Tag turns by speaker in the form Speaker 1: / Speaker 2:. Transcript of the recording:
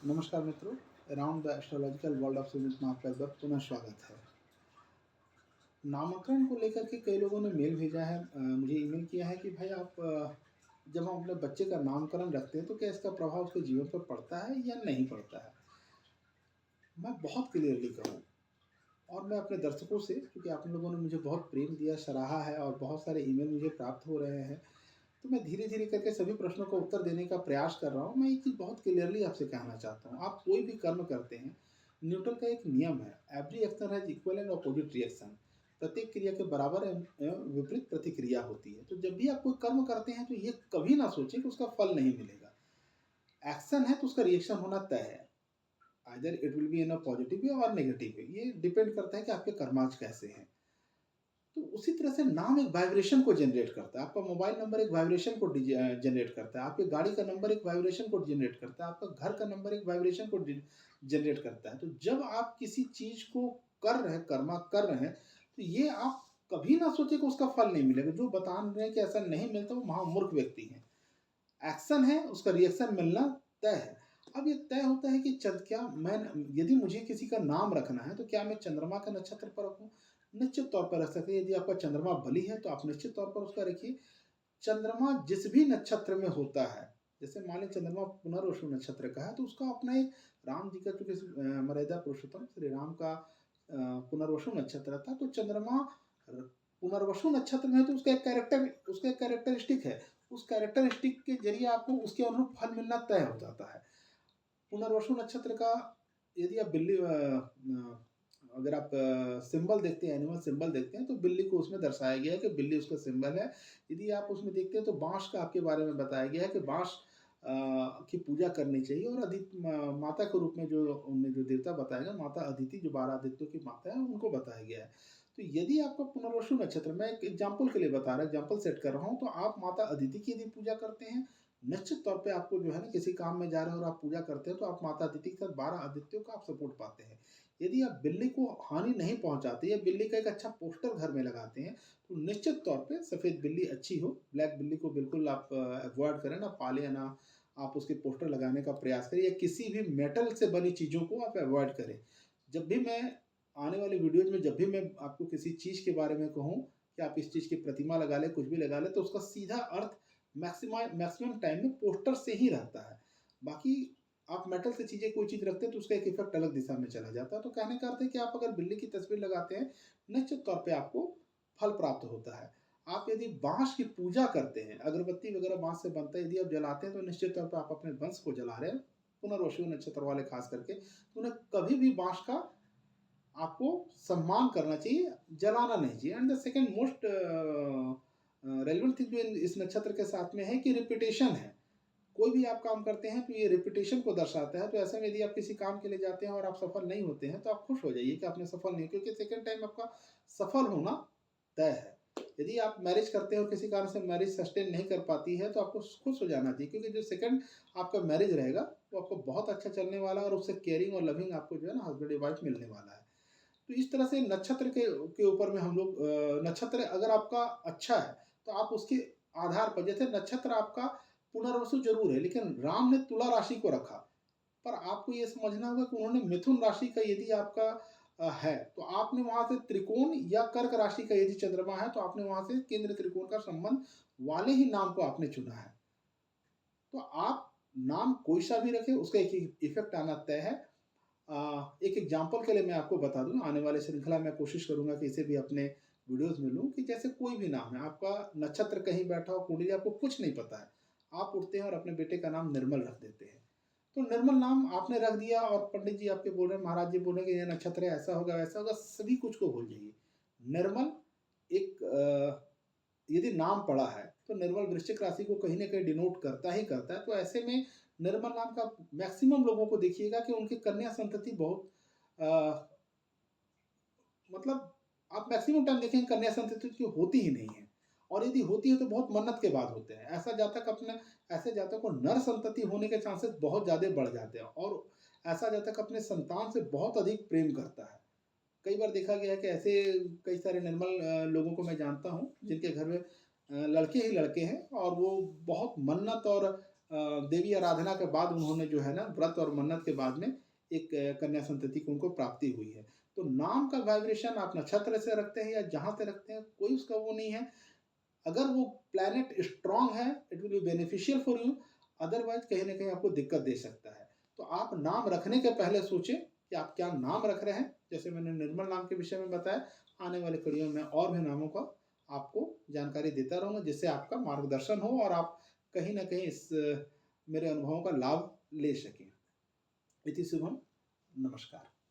Speaker 1: नमस्कार मित्रों, around the astrological world of Sumit में आपका एक बार पुनः स्वागत है। नामकरण को लेकर के कई लोगों ने मेल भेजा है, मुझे ईमेल किया है कि भाई आप जब हम अपने बच्चे का नामकरण रखते हैं तो क्या इसका प्रभाव उसके जीवन पर पड़ता है या नहीं पड़ता है। मैं बहुत क्लियरली कहूँ और मैं अपने दर्शकों से, क्योंकि आप लोगों ने मुझे बहुत प्रेम दिया, सराहा है और बहुत सारे ईमेल मुझे प्राप्त हो रहे हैं, तो मैं धीरे-धीरे करके सभी प्रश्नों का उत्तर देने का प्रयास कर रहा हूँ। मैं एक चीज़ बहुत क्लियरली आपसे कहना चाहता हूँ, आप कोई भी कर्म करते हैं, न्यूटन का एक नियम है, every action has equal and opposite reaction. प्रत्येक क्रिया के बराबर एवं विपरीत प्रतिक्रिया होती है। तो जब भी आप कोई कर्म करते हैं तो ये कभी ना सोचें कि उसका फल नहीं मिलेगा। एक्शन है तो उसका रिएक्शन होना तय है। Either it will be in a positive way और नेगेटिव वे। ये डिपेंड करता है कि आपके कर्मांश कैसे हैं। तो उसी तरह से नाम एक वाइब्रेशन को जनरेट करता है। आपका मोबाइल नंबर एक वाइब्रेशन को जनरेट करता है। आपकी गाड़ी का नंबर एक वाइब्रेशन को जनरेट करता है। आपका घर का नंबर एक वाइब्रेशन को जनरेट करता है। तो जब आप किसी चीज़ को कर रहे हैं, कर्मा कर रहे हैं, तो ये आप कभी ना सोचें कि उसका फल नहीं मिलेगा। जो बता रहे हैं कि ऐसा नहीं मिलता, वो महामूर्ख व्यक्ति हैं। एक्शन है, उसका रिएक्शन मिलना तय है। अब ये तय होता है कि क्या मैं, यदि मुझे किसी का नाम रखना है तो क्या मैं चंद्रमा के नक्षत्र पर रखूं? निश्चित तौर पर रख सकते हैं। यदि आपका चंद्रमा बली है तो आप निश्चित तौर पर उसका रखिए। चंद्रमा जिस भी नक्षत्र में होता है, जैसे मान लीजिए चंद्रमा पुनर्वसु नक्षत्र का है तो उसका अपना एक, राम जी का चूंकि मर्यादा पुरुषोत्तम श्री राम का पुनर्वसु नक्षत्र था, तो चंद्रमा पुनर्वसु नक्षत्र में है तो उसका एक कैरेक्टरिस्टिक है। उस कैरेक्टरिस्टिक के जरिए आपको उसके अनुरूप फल मिलना तय हो जाता है। पुनर्वसु नक्षत्र का यदि आप अगर आप सिंबल देखते हैं, एनिमल सिंबल देखते हैं, तो बिल्ली को उसमें दर्शाया गया है कि बिल्ली उसका सिंबल है। यदि आप उसमें देखते हैं तो बांस का आपके बारे में बताया गया है कि बांस की पूजा करनी चाहिए। और माता के रूप में जो उनमें जो देवता बताया गया, माता अदिति, जो 12 आदित्यों की माता है, उनको बताया गया है। तो यदि आपका पुनर्वसु नक्षत्र, मैं एक एग्जाम्पल के लिए बता रहा, एग्जाम्पल सेट कर रहा हूँ, तो आप माता अदिति की यदि पूजा करते हैं, निश्चित तौर पे आपको जो है ना, किसी काम में जा रहे हो और आप पूजा करते हैं तो आप माता अदिति के साथ 12 आदित्यों का आप सपोर्ट पाते हैं। यदि आप बिल्ली को हानि नहीं पहुंचाते या बिल्ली का एक अच्छा पोस्टर घर में लगाते हैं, तो निश्चित तौर पे सफ़ेद बिल्ली अच्छी हो, ब्लैक बिल्ली को बिल्कुल आप अवॉइड करें, ना पालें, ना आप उसके पोस्टर लगाने का प्रयास करें, या किसी भी मेटल से बनी चीज़ों को आप अवॉइड करें। जब भी मैं आने वाली वीडियोज में, जब भी मैं आपको किसी चीज़ के बारे में कहूँ कि आप इस चीज़ की प्रतिमा लगा लें, कुछ भी लगा लें, तो उसका सीधा अर्थ मैक्सिमम टाइम में पोस्टर से ही रहता है। बाकी आप मेटल से चीज़ें, कोई चीज़ रखते हैं तो उसका एक इफेक्ट अलग दिशा में चला जाता है। तो कहने का अर्थ है कि आप अगर बिल्ली की तस्वीर लगाते हैं, निश्चित तौर पे आपको फल प्राप्त होता है। आप यदि बांस की पूजा करते हैं, अगरबत्ती वगैरह बांस से बनता है, यदि आप जलाते हैं तो निश्चित तौर पर आप अपने वंश को जला रहे हैं। पुनर्वसु नक्षत्र वाले खास करके, तो उन्हें कभी भी बांस का आपको सम्मान करना चाहिए, जलाना नहीं चाहिए। And the second most relevant thing जो इस नक्षत्र के साथ में है कि रिपीटेशन है। कोई भी आप काम करते हैं तो ये रिपीटेशन को दर्शाता है। तो ऐसे में यदि आप किसी काम के लिए जाते हैं और आप सफल नहीं होते हैं, तो आप खुश हो जाइए कि आपने सफल नहीं, क्योंकि सेकंड टाइम आपका सफल होना तय है। यदि आप मैरिज करते हैं और किसी कारण से मैरिज सस्टेन नहीं कर पाती है, तो आपको खुश हो जाना चाहिए, क्योंकि जो सेकंड आपका मैरिज रहेगा वो आपको बहुत अच्छा चलने वाला है और उससे केयरिंग और लविंग आपको जो है ना, हस्बैंड वाइफ मिलने वाला है। तो इस तरह से नक्षत्र के ऊपर में हम लोग, नक्षत्र अगर आपका अच्छा है तो आप उसके आधार पर, जैसे नक्षत्र आपका पुनर्वसु जरूर है, लेकिन राम ने तुला राशि को रखा, पर आपको ये समझना होगा कि उन्होंने मिथुन राशि का यदि आपका है, तो आपने वहां से त्रिकोण, या कर्क राशि का यदि चंद्रमा है तो आपने वहां से केंद्र त्रिकोण का संबंध वाले ही नाम को आपने चुना है। तो आप नाम कोई सा भी रखें, उसका एक इफेक्ट आना तय है। एक एग्जाम्पल के लिए मैं आपको बता दूं, आने वाले श्रृंखला में कोशिश करूंगा कि इसे भी अपने वीडियोस में लूं, कि जैसे कोई भी नाम है, आपका नक्षत्र कहीं बैठा हो, कुंडली, आपको कुछ नहीं पता है, आप उठते हैं और अपने बेटे का नाम निर्मल रख देते हैं। तो निर्मल नाम आपने रख दिया और पंडित जी आपके बोल रहे हैं, महाराज जी बोल रहे हैं कि ये नक्षत्र है, ऐसा होगा वैसा होगा, सभी कुछ को भूल जाइए। निर्मल एक यदि नाम पड़ा है तो निर्मल वृश्चिक राशि को कहीं ना कहीं डिनोट करता ही करता है। तो ऐसे में निर्मल नाम का मैक्सिमम लोगों को देखिएगा कि उनकी कन्या संतति बहुत अ, मतलब आप मैक्सिमम टाइम देखेंगे कन्या संतति की होती ही नहीं है, और यदि होती है तो बहुत मन्नत के बाद होते हैं। ऐसे जातक को नर संतति होने के चांसेस बहुत ज़्यादा बढ़ जाते हैं, और ऐसा जातक अपने संतान से बहुत अधिक प्रेम करता है। कई बार देखा गया है कि ऐसे कई सारे निर्मल लोगों को मैं जानता हूँ जिनके घर में लड़के ही लड़के हैं, और वो बहुत मन्नत और देवी आराधना के बाद उन्होंने जो है ना व्रत और मन्नत के बाद में एक कन्या संतति को उनको प्राप्ति हुई है। तो नाम का वाइब्रेशन आप नक्षत्र से रखते हैं या जहाँ से रखते हैं, कोई उसका वो नहीं है। अगर वो प्लैनेट स्ट्रॉन्ग है, it will be beneficial for you, otherwise कहीं न कहीं आपको दिक्कत दे सकता है। तो आप नाम रखने के पहले सोचें कि आप क्या नाम रख रहे हैं। जैसे मैंने निर्मल नाम के विषय में बताया, आने वाली कड़ियों में और भी नामों का आपको जानकारी देता रहूँगा, जिससे आपका मार्गदर्शन हो और आप कहीं न कहीं इस मेरे अनुभवों का लाभ ले सकें। इति शुभम, नमस्कार।